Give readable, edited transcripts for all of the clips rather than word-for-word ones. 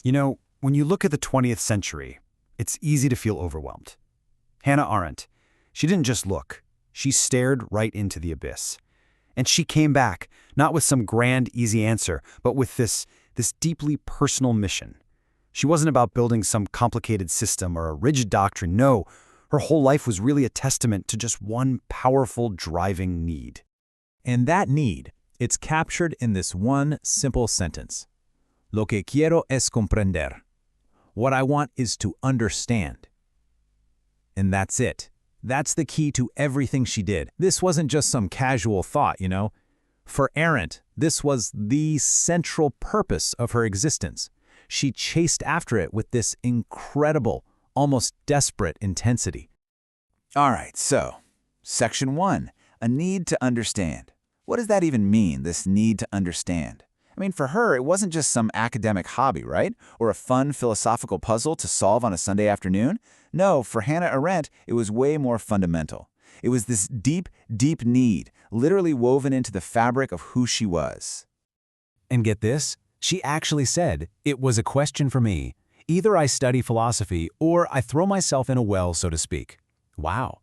When you look at the 20th century, it's easy to feel overwhelmed. Hannah Arendt, she didn't just look, she stared right into the abyss. And she came back, not with some grand, easy answer, but with this deeply personal mission. She wasn't about building some complicated system or a rigid doctrine. No, her whole life was really a testament to just one powerful, driving need. And that need, it's captured in this one simple sentence. Lo que quiero es comprender. What I want is to understand. And that's it. That's the key to everything she did. This wasn't just some casual thought, For Arendt, this was the central purpose of her existence. She chased after it with this incredible, almost desperate intensity. All right, so, Section 1, a need to understand. What does that even mean, this need to understand? For her, it wasn't just some academic hobby, right? Or a fun philosophical puzzle to solve on a Sunday afternoon. No, for Hannah Arendt, it was way more fundamental. It was this deep, deep need, literally woven into the fabric of who she was. And get this, she actually said, it was a question for me. Either I study philosophy or I throw myself in a well, so to speak. Wow.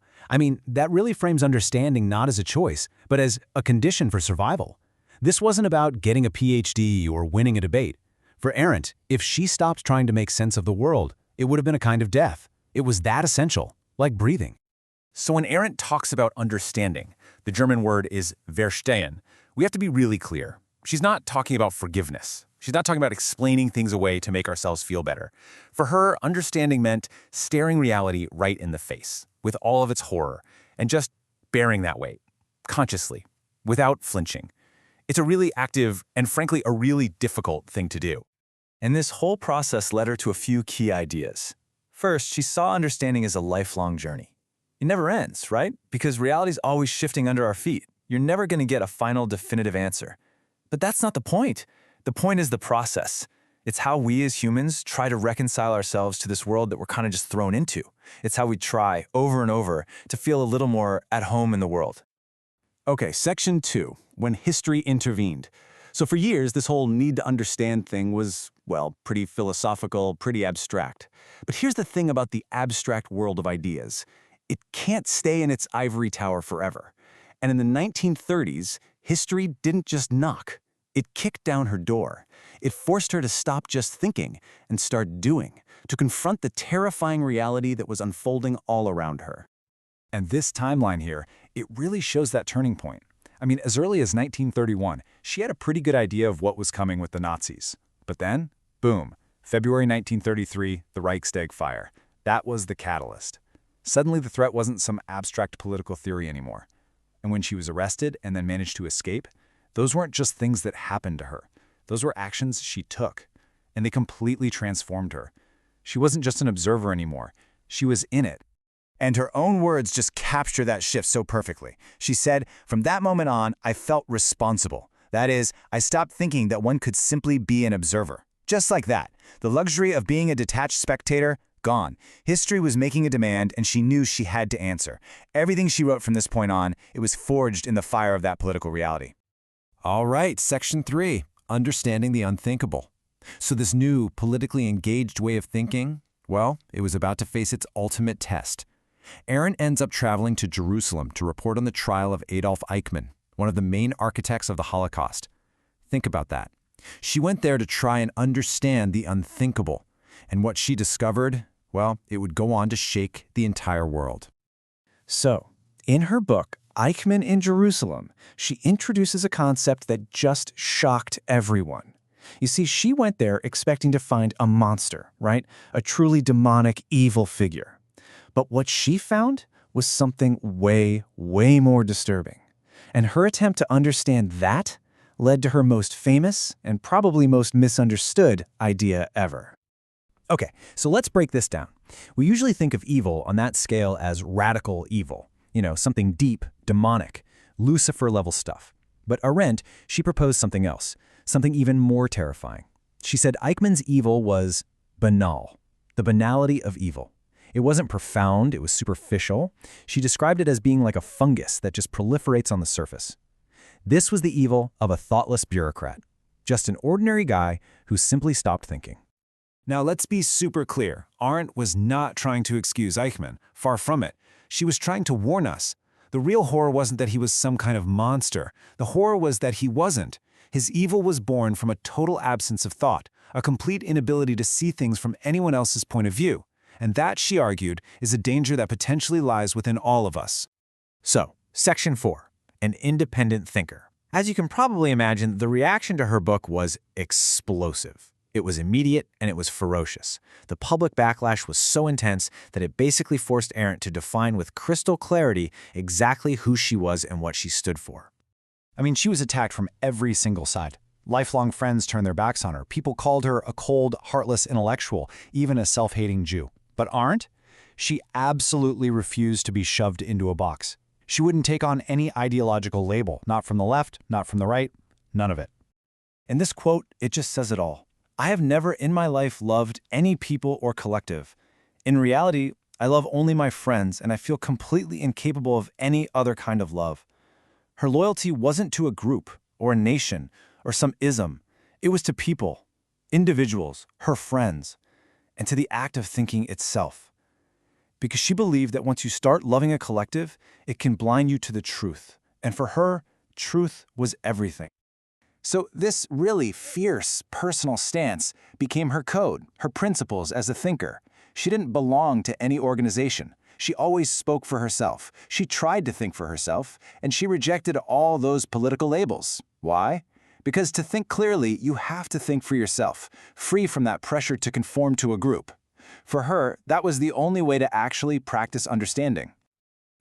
That really frames understanding not as a choice, but as a condition for survival. This wasn't about getting a PhD or winning a debate. For Arendt, if she stopped trying to make sense of the world, it would have been a kind of death. It was that essential, like breathing. So when Arendt talks about understanding, the German word is verstehen, we have to be really clear. She's not talking about forgiveness. She's not talking about explaining things away to make ourselves feel better. For her, understanding meant staring reality right in the face, with all of its horror, and just bearing that weight, consciously, without flinching. It's a really active and, frankly, a really difficult thing to do. And this whole process led her to a few key ideas. First, she saw understanding as a lifelong journey. It never ends, right? Because reality's always shifting under our feet. You're never going to get a final definitive answer. But that's not the point. The point is the process. It's how we as humans try to reconcile ourselves to this world that we're kind of just thrown into. It's how we try, over and over, to feel a little more at home in the world. Okay, Section 2, when history intervened. So for years, this whole need to understand thing was, pretty philosophical, pretty abstract. But here's the thing about the abstract world of ideas. It can't stay in its ivory tower forever. And in the 1930s, history didn't just knock. It kicked down her door. It forced her to stop just thinking and start doing, to confront the terrifying reality that was unfolding all around her. And this timeline here, it really shows that turning point. As early as 1931, she had a pretty good idea of what was coming with the Nazis. But then, boom, February 1933, the Reichstag fire. That was the catalyst. Suddenly the threat wasn't some abstract political theory anymore. And when she was arrested and then managed to escape, those weren't just things that happened to her. Those were actions she took. And they completely transformed her. She wasn't just an observer anymore. She was in it. And her own words just capture that shift so perfectly. She said, "From that moment on, I felt responsible. That is, I stopped thinking that one could simply be an observer." Just like that. The luxury of being a detached spectator, gone. History was making a demand, and she knew she had to answer. Everything she wrote from this point on, it was forged in the fire of that political reality. All right, Section 3, understanding the unthinkable. So this new, politically engaged way of thinking, it was about to face its ultimate test. Arendt ends up traveling to Jerusalem to report on the trial of Adolf Eichmann, one of the main architects of the Holocaust. Think about that. She went there to try and understand the unthinkable. And what she discovered, it would go on to shake the entire world. So, in her book, Eichmann in Jerusalem, she introduces a concept that just shocked everyone. You see, she went there expecting to find a monster, right? A truly demonic, evil figure. But what she found was something way, way more disturbing. And her attempt to understand that led to her most famous and probably most misunderstood idea ever. Okay, so let's break this down. We usually think of evil on that scale as radical evil. Something deep, demonic, Lucifer-level stuff. But Arendt, she proposed something else, something even more terrifying. She said Eichmann's evil was banal, the banality of evil. It wasn't profound, it was superficial. She described it as being like a fungus that just proliferates on the surface. This was the evil of a thoughtless bureaucrat, just an ordinary guy who simply stopped thinking. Now let's be super clear. Arendt was not trying to excuse Eichmann. Far from it. She was trying to warn us. The real horror wasn't that he was some kind of monster. The horror was that he wasn't. His evil was born from a total absence of thought, a complete inability to see things from anyone else's point of view. And that, she argued, is a danger that potentially lies within all of us. So, Section 4, an independent thinker. As you can probably imagine, the reaction to her book was explosive. It was immediate and it was ferocious. The public backlash was so intense that it basically forced Arendt to define with crystal clarity exactly who she was and what she stood for. I mean, she was attacked from every single side. Lifelong friends turned their backs on her. People called her a cold, heartless intellectual, even a self-hating Jew. But Arendt? She absolutely refused to be shoved into a box. She wouldn't take on any ideological label, not from the left, not from the right, none of it. In this quote, it just says it all. I have never in my life loved any people or collective. In reality, I love only my friends, and I feel completely incapable of any other kind of love. Her loyalty wasn't to a group, or a nation, or some ism. It was to people, individuals, her friends, and to the act of thinking itself. Because she believed that once you start loving a collective, it can blind you to the truth. And for her, truth was everything. So this really fierce, personal stance became her code, her principles as a thinker. She didn't belong to any organization. She always spoke for herself. She tried to think for herself, and she rejected all those political labels. Why? Because to think clearly, you have to think for yourself, free from that pressure to conform to a group. For her, that was the only way to actually practice understanding.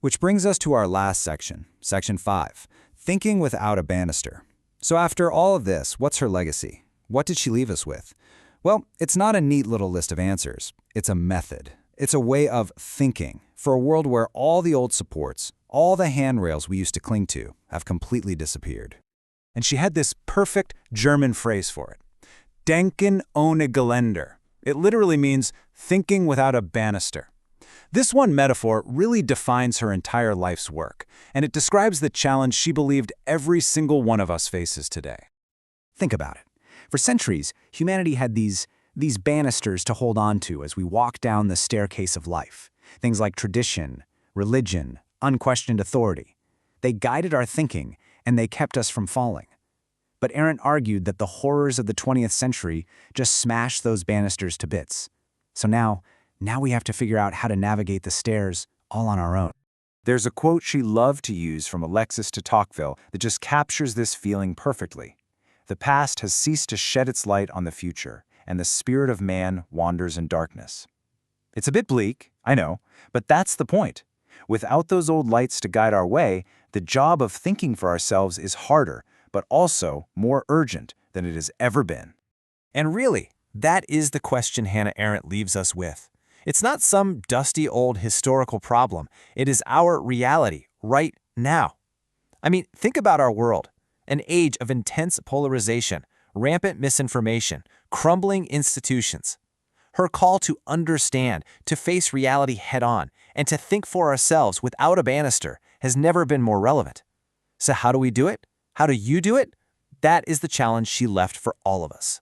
Which brings us to our last section, Section 5, Thinking Without a Banister. So after all of this, what's her legacy? What did she leave us with? Well, it's not a neat little list of answers. It's a method. It's a way of thinking for a world where all the old supports, all the handrails we used to cling to, have completely disappeared. And she had this perfect German phrase for it. Denken ohne Geländer. It literally means thinking without a banister. This one metaphor really defines her entire life's work, and it describes the challenge she believed every single one of us faces today. Think about it. For centuries, humanity had these banisters to hold on to as we walk down the staircase of life. Things like tradition, religion, unquestioned authority. They guided our thinking, and they kept us from falling. But Arendt argued that the horrors of the 20th century just smashed those banisters to bits. So now we have to figure out how to navigate the stairs all on our own. There's a quote she loved to use from Alexis de Tocqueville that just captures this feeling perfectly. The past has ceased to shed its light on the future, and the spirit of man wanders in darkness. It's a bit bleak, I know, but that's the point. Without those old lights to guide our way, the job of thinking for ourselves is harder, but also more urgent than it has ever been. And really, that is the question Hannah Arendt leaves us with. It's not some dusty old historical problem. It is our reality right now. I mean, think about our world. An age of intense polarization, rampant misinformation, crumbling institutions. Her call to understand, to face reality head-on, and to think for ourselves without a banister has never been more relevant. So how do we do it? How do you do it? That is the challenge she left for all of us.